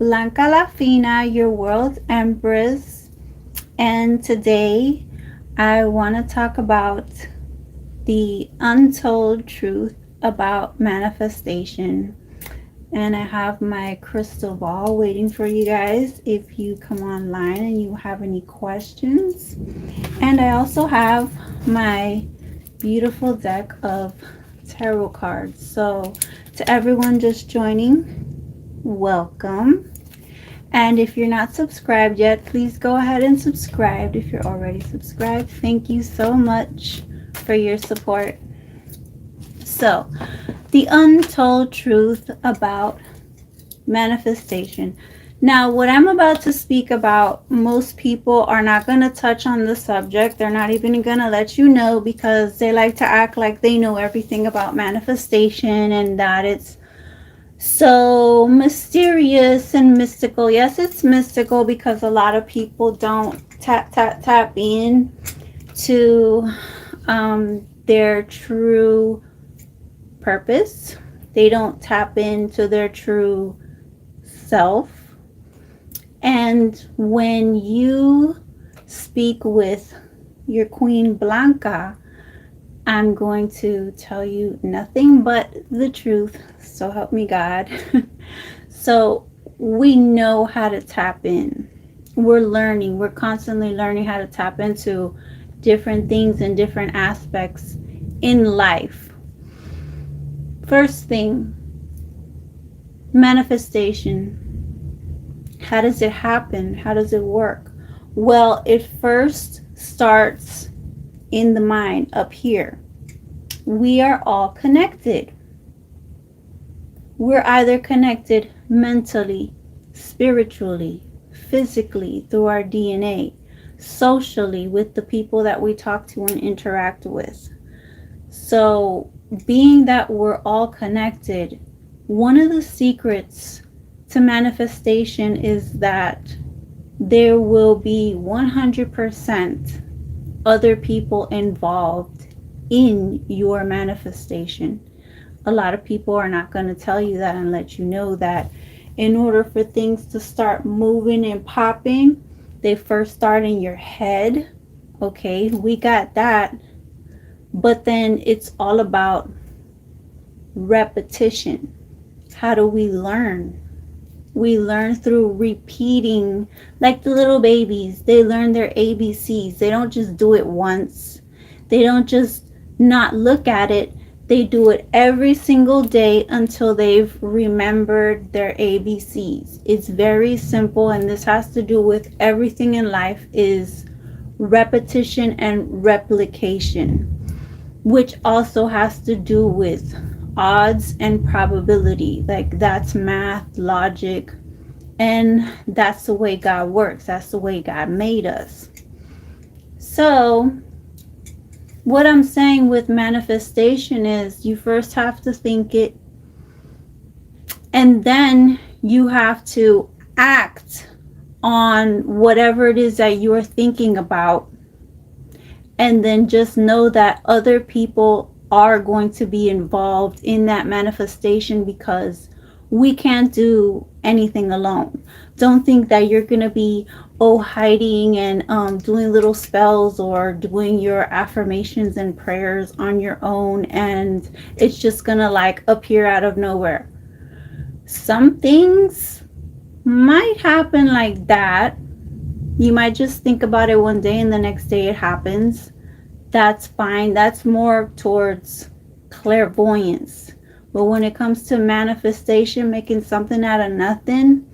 Blanca La Fina, your world Empress, and today I want to talk about the untold truth about manifestation. And I have my crystal ball waiting for you guys if you come online and you have any questions. And I also have my beautiful deck of tarot cards. So, to everyone just joining, welcome. And if you're not subscribed yet, please go ahead and subscribe. If you're already subscribed, thank you so much for your support. So, the untold truth about manifestation. Now, what I'm about to speak about, most people are not going to touch on the subject. They're not even going to let you know because they like to act like they know everything about manifestation and that it's so mysterious and mystical. Yes, it's mystical because a lot of people don't tap in to their true purpose. They don't tap into their true self. And when you speak with your Queen Blanca, I'm going to tell you nothing but the truth. So help me God. So we know how to tap in. We're learning. We're constantly learning how to tap into different things and different aspects in life. First thing, manifestation. How does it happen? How does it work? Well, it first starts in the mind up here. We are all connected. We're either connected mentally, spiritually, physically through our DNA, socially with the people that we talk to and interact with. So, being that we're all connected, one of the secrets to manifestation is that there will be 100% other people involved in your manifestation. A lot of people are not going to tell you that and let you know that in order for things to start moving and popping, they first start in your head. Okay, we got that. But then it's all about repetition. How do we learn? We learn through repeating, like the little babies. They learn their ABCs. They don't just do it once. They don't just not look at it. They do it every single day until they've remembered their ABCs. It's very simple, and this has to do with everything in life is repetition and replication, which also has to do with odds and probability. Like that's math, logic, and that's the way God works. That's the way God made us. So what I'm saying with manifestation is you first have to think it, and then you have to act on whatever it is that you're thinking about. And then just know that other people are going to be involved in that manifestation because we can't do anything alone. Don't think that you're going to be hiding and doing little spells or doing your affirmations and prayers on your own and it's just going to like appear out of nowhere. Some things might happen like that. You might just think about it one day and the next day it happens. That's fine. That's more towards clairvoyance. But when it comes to manifestation, making something out of nothing,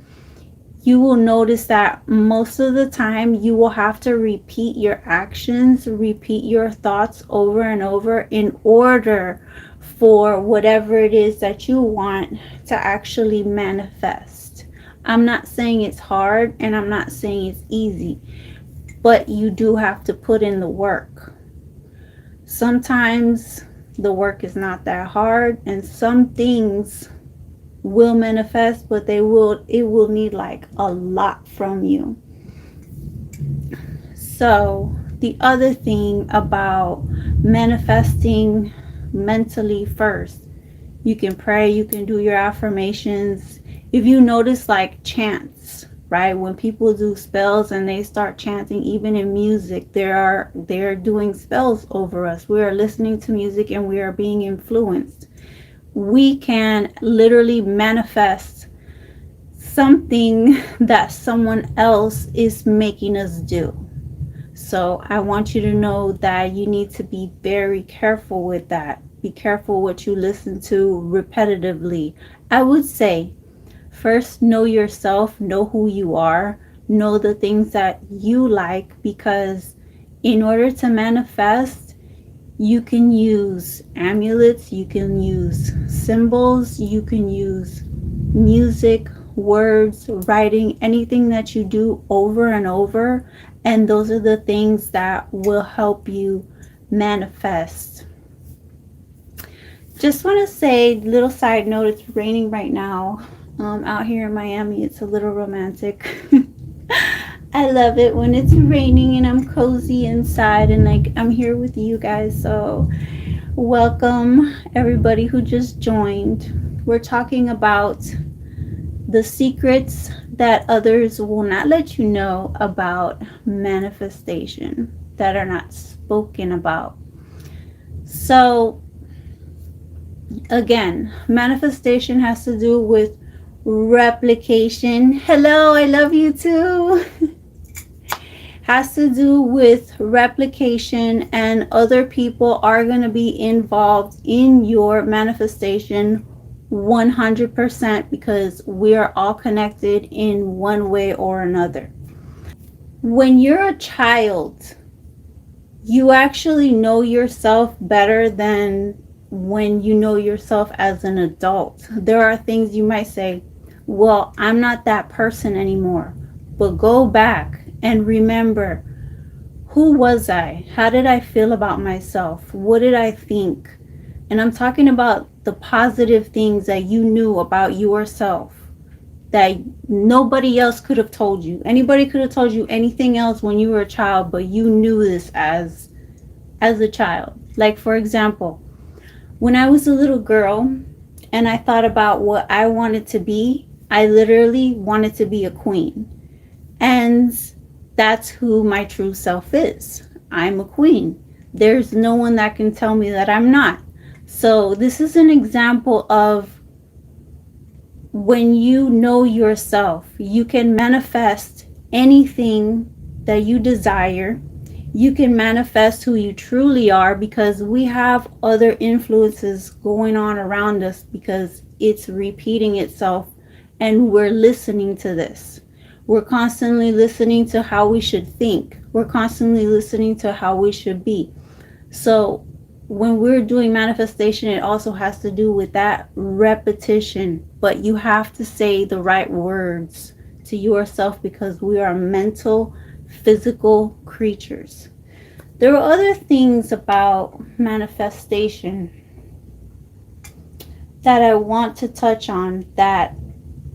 you will notice that most of the time you will have to repeat your actions, repeat your thoughts over and over in order for whatever it is that you want to actually manifest. I'm not saying it's hard and I'm not saying it's easy, but you do have to put in the work. Sometimes the work is not that hard and some things will manifest, but it will need like a lot from you. So the other thing about manifesting mentally first, you can pray, you can do your affirmations. If you notice, like chants, right? When people do spells and they start chanting, even in music, they're doing spells over us. We are listening to music and we are being influenced. We can literally manifest something that someone else is making us do. So I want you to know that you need to be very careful with that. Be careful what you listen to repetitively. I would say first, know yourself, know who you are, know the things that you like, because in order to manifest, you can use amulets, you can use symbols, you can use music, words, writing, anything that you do over and over. And those are the things that will help you manifest. Just want to say, little side note, it's raining right now out here in Miami. It's a little romantic. I love it when it's raining and I'm cozy inside and like I'm here with you guys. So, welcome everybody who just joined. We're talking about the secrets that others will not let you know about manifestation, that are not spoken about. So, again, manifestation has to do with replication. Hello, I love you too. Has to do with replication, and other people are going to be involved in your manifestation 100%, because we are all connected in one way or another. When you're a child, you actually know yourself better than when you know yourself as an adult. There are things you might say, well, I'm not that person anymore. But go back and remember, who was I? How did I feel about myself? What did I think? And I'm talking about the positive things that you knew about yourself that nobody else could have told you. Anybody could have told you anything else when you were a child, but you knew this as a child. Like, for example, when I was a little girl and I thought about what I wanted to be, I literally wanted to be a queen. And that's who my true self is. I'm a queen. There's no one that can tell me that I'm not. So this is an example of when you know yourself, you can manifest anything that you desire. You can manifest who you truly are, because we have other influences going on around us, because it's repeating itself and we're listening to this. We're constantly listening to how we should think. We're constantly listening to how we should be. So when we're doing manifestation, it also has to do with that repetition. But you have to say the right words to yourself, because we are mental, physical creatures. There are other things about manifestation that I want to touch on that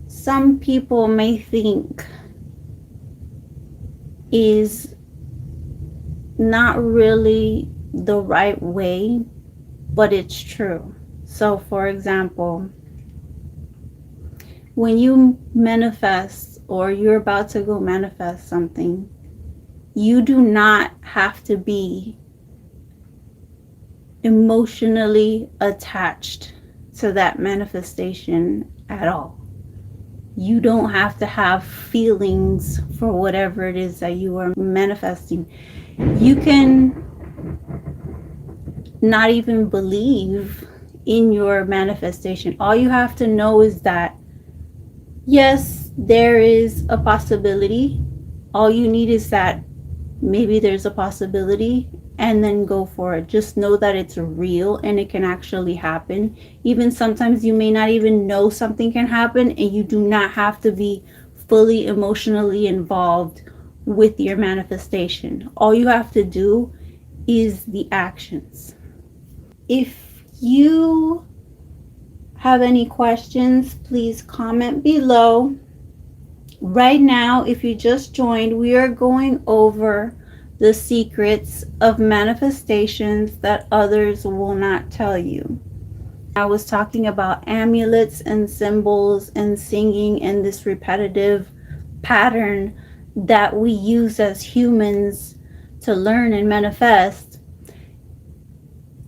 some people may think is not really the right way, but it's true. So, for example, when you manifest or you're about to go manifest something, you do not have to be emotionally attached to that manifestation at all. You don't have to have feelings for whatever it is that you are manifesting. You can not even believe in your manifestation. All you have to know is that, yes, there is a possibility. All you need is that maybe there's a possibility, and then go for it. Just know that it's real and it can actually happen. Even sometimes you may not even know something can happen, and you do not have to be fully emotionally involved with your manifestation. All you have to do is the actions. If you have any questions, please comment below. Right now, if you just joined, we are going over the secrets of manifestations that others will not tell you. I was talking about amulets and symbols and singing and this repetitive pattern that we use as humans to learn and manifest.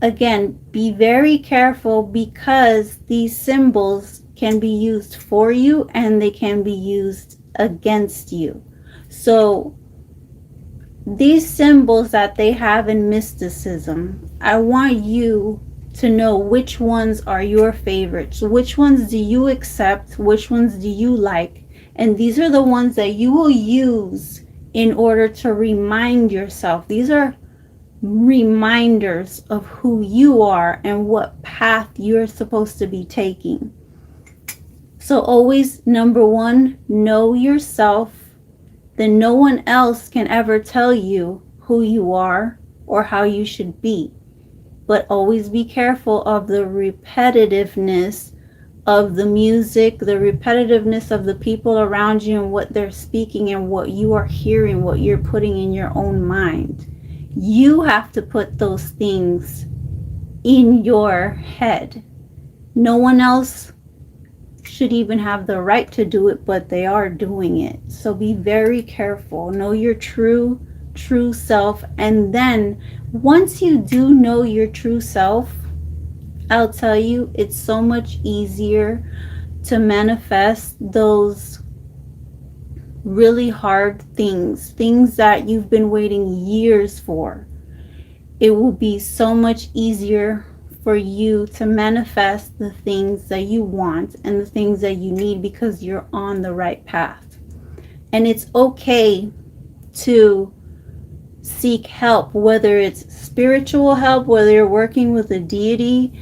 Again, be very careful because these symbols can be used for you and they can be used against you. So, these symbols that they have in mysticism, I want you to know which ones are your favorites. Which ones do you accept? Which ones do you like? And these are the ones that you will use in order to remind yourself. These are reminders of who you are and what path you're supposed to be taking. So always, number one, know yourself. Then no one else can ever tell you who you are or how you should be. But always be careful of the repetitiveness of the music, the repetitiveness of the people around you and what they're speaking and what you are hearing, what you're putting in your own mind. You have to put those things in your head. No one else should even have the right to do it, but they are doing it. So be very careful. Know your true self. And then once you do know your true self, I'll tell you, it's so much easier to manifest those really hard things that you've been waiting years for. It will be so much easier for you to manifest the things that you want and the things that you need because you're on the right path. And it's okay to seek help, whether it's spiritual help, whether you're working with a deity,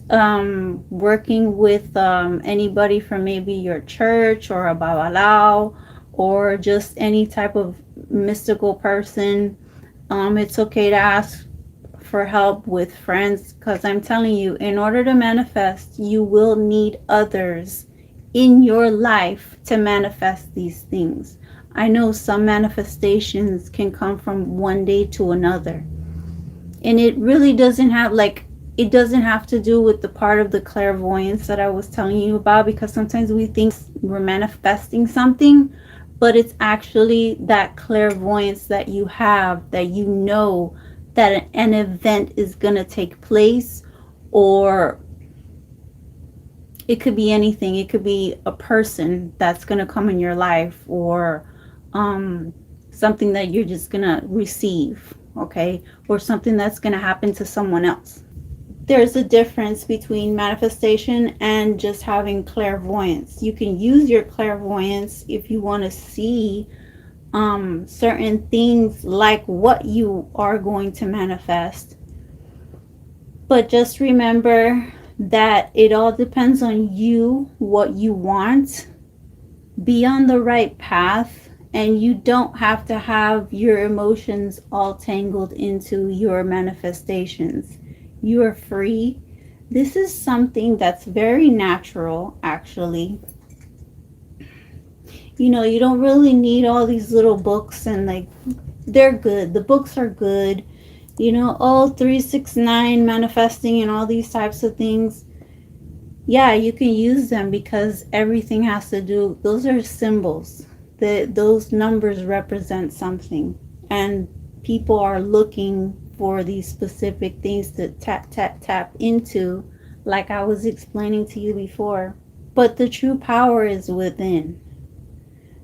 working with anybody from maybe your church or a babalao or just any type of mystical person. It's okay to ask for help with friends because I'm telling you, in order to manifest, you will need others in your life to manifest these things. I know some manifestations can come from one day to another. And it really doesn't have it doesn't have to do with the part of the clairvoyance that I was telling you about, because sometimes we think we're manifesting something, but it's actually that clairvoyance that you have, that you know that an event is going to take place, or it could be anything. It could be a person that's going to come in your life, or something that you're just going to receive, okay? Or something that's going to happen to someone else. There's a difference between manifestation and just having clairvoyance. You can use your clairvoyance if you want to see certain things like what you are going to manifest. But just remember that it all depends on you, what you want. Be on the right path, and you don't have to have your emotions all tangled into your manifestations. You are free. This is something that's very natural, actually. You know, you don't really need all these little books, and like, they're good. The books are good. You know, oh, 369 manifesting and all these types of things. Yeah, you can use them because everything has to do, those are symbols. Those numbers represent something. And people are looking for these specific things to tap into, like I was explaining to you before. But the true power is within.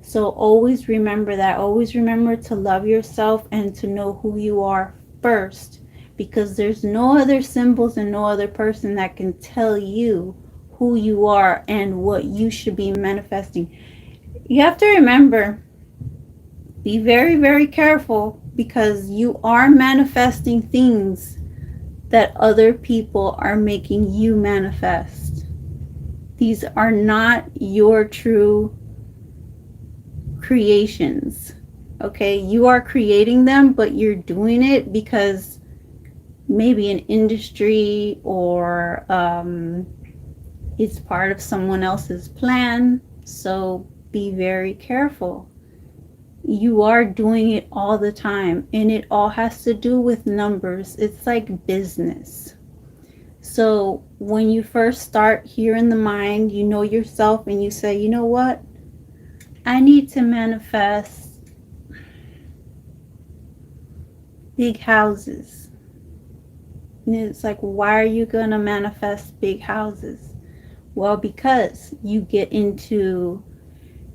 So always remember that. Always remember to love yourself and to know who you are first, because there's no other symbols and no other person that can tell you who you are and what you should be manifesting. You have to remember, be very, very careful, because you are manifesting things that other people are making you manifest. These are not your true creations. Okay, you are creating them, but you're doing it because maybe an industry or it's part of someone else's plan. So be very careful. You are doing it all the time, and it all has to do with numbers. It's like business. So when you first start here in the mind, you know yourself and you say, you know what? I need to manifest big houses. And it's like, why are you going to manifest big houses? Well, because you get into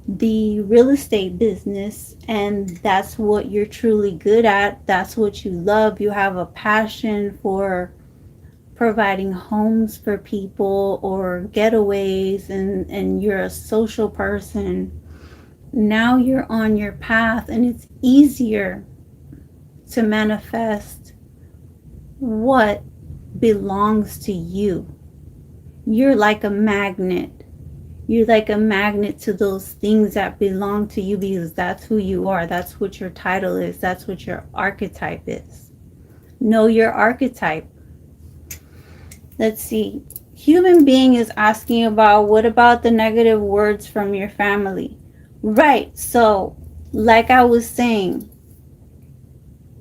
the real estate business and that's what you're truly good at. That's what you love. You have a passion for providing homes for people or getaways, and you're a social person. Now you're on your path and it's easier to manifest what belongs to you. You're like a magnet. You're like a magnet to those things that belong to you because that's who you are. That's what your title is. That's what your archetype is. Know your archetype. Let's see. Human being is asking about what about the negative words from your family? Right. So, like I was saying,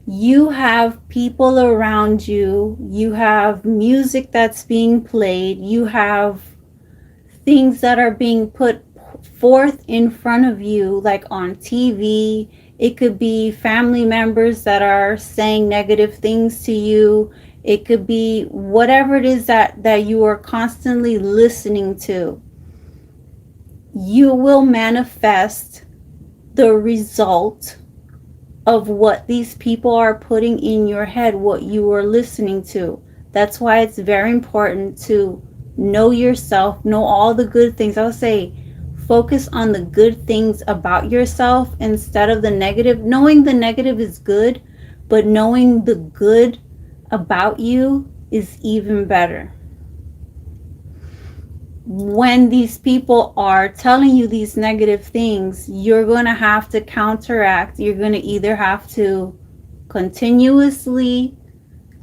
you have people around you, you have music that's being played, you have things that are being put forth in front of you, like on TV. It could be family members that are saying negative things to you. It could be whatever it is that you are constantly listening to. You will manifest the result of what these people are putting in your head, what you are listening to. That's why it's very important to know yourself, know all the good things. I would say focus on the good things about yourself instead of the negative. Knowing the negative is good, but knowing the good about you is even better. When these people are telling you these negative things, you're going to have to counteract. You're going to either have to continuously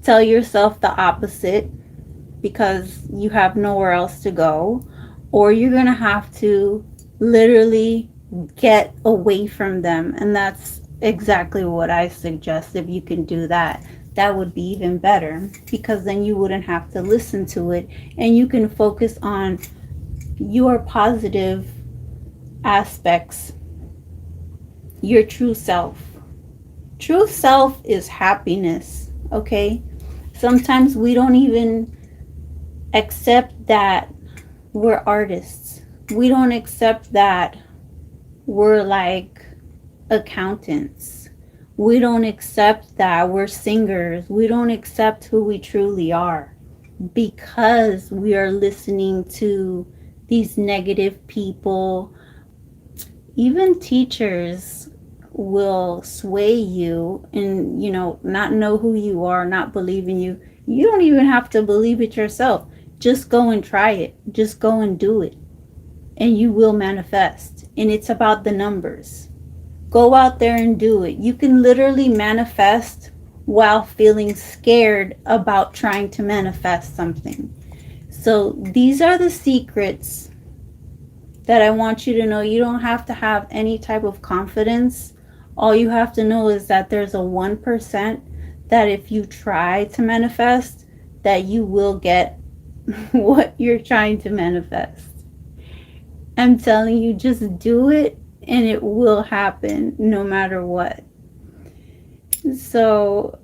tell yourself the opposite because you have nowhere else to go, or you're going to have to literally get away from them. And that's exactly what I suggest. If you can do that, that would be even better because then you wouldn't have to listen to it and you can focus on your positive aspects, your true self. True self is happiness, okay? Sometimes we don't even accept that we're artists. We don't accept that we're like accountants. We don't accept that we're singers. We don't accept who we truly are because we are listening to these negative people. Even teachers will sway you and, not know who you are, not believe in you. You don't even have to believe it yourself. Just go and try it. Just go and do it. And you will manifest. And it's about the numbers. Go out there and do it. You can literally manifest while feeling scared about trying to manifest something. So these are the secrets that I want you to know. You don't have to have any type of confidence. All you have to know is that there's a 1% that if you try to manifest, that you will get what you're trying to manifest. I'm telling you, just do it and it will happen no matter what. So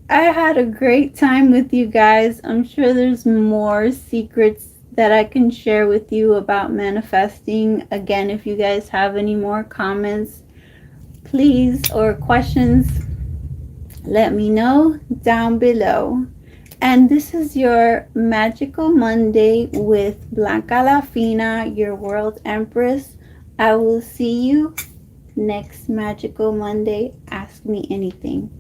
I had a great time with you guys. I'm sure there's more secrets that I can share with you about manifesting. Again, if you guys have any more comments, please, or questions, let me know down below. And this is your Magical Monday with Blanca La Fina, your World Empress. I will see you next Magical Monday. Ask me anything.